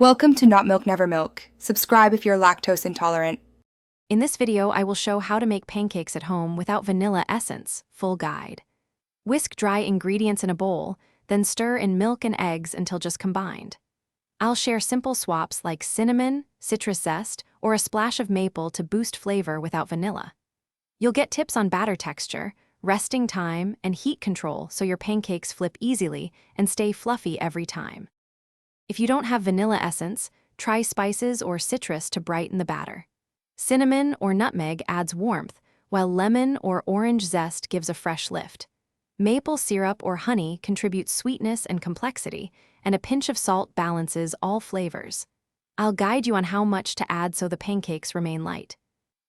Welcome to Not Milk Never Milk. Subscribe if you're lactose intolerant. In this video, I will show how to make pancakes at home without vanilla essence, full guide. Whisk dry ingredients in a bowl, then stir in milk and eggs until just combined. I'll share simple swaps like cinnamon, citrus zest, or a splash of maple to boost flavor without vanilla. You'll get tips on batter texture, resting time, and heat control so your pancakes flip easily and stay fluffy every time. If you don't have vanilla essence, try spices or citrus to brighten the batter. Cinnamon or nutmeg adds warmth, while lemon or orange zest gives a fresh lift. Maple syrup or honey contributes sweetness and complexity, and a pinch of salt balances all flavors. I'll guide you on how much to add so the pancakes remain light.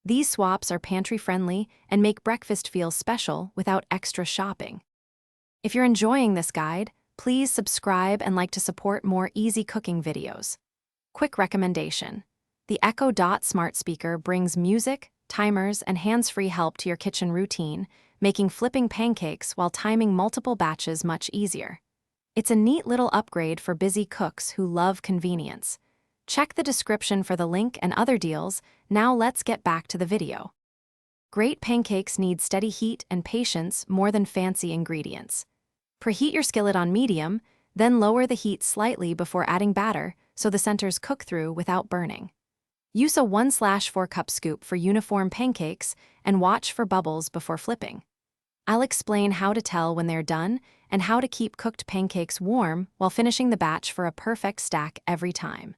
These swaps are pantry-friendly and make breakfast feel special without extra shopping. If you're enjoying this guide, please subscribe and like to support more easy cooking videos. Quick recommendation: the Echo Dot smart speaker brings music, timers, and hands-free help to your kitchen routine, making flipping pancakes while timing multiple batches much easier. It's a neat little upgrade for busy cooks who love convenience. Check the description for the link and other deals. Now let's get back to the video. Great pancakes need steady heat and patience more than fancy ingredients. Preheat your skillet on medium, then lower the heat slightly before adding batter so the centers cook through without burning. Use a 1/4 cup scoop for uniform pancakes and watch for bubbles before flipping. I'll explain how to tell when they're done and how to keep cooked pancakes warm while finishing the batch for a perfect stack every time.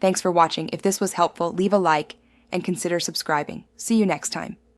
Thanks for watching. If this was helpful, leave a like and consider subscribing. See you next time.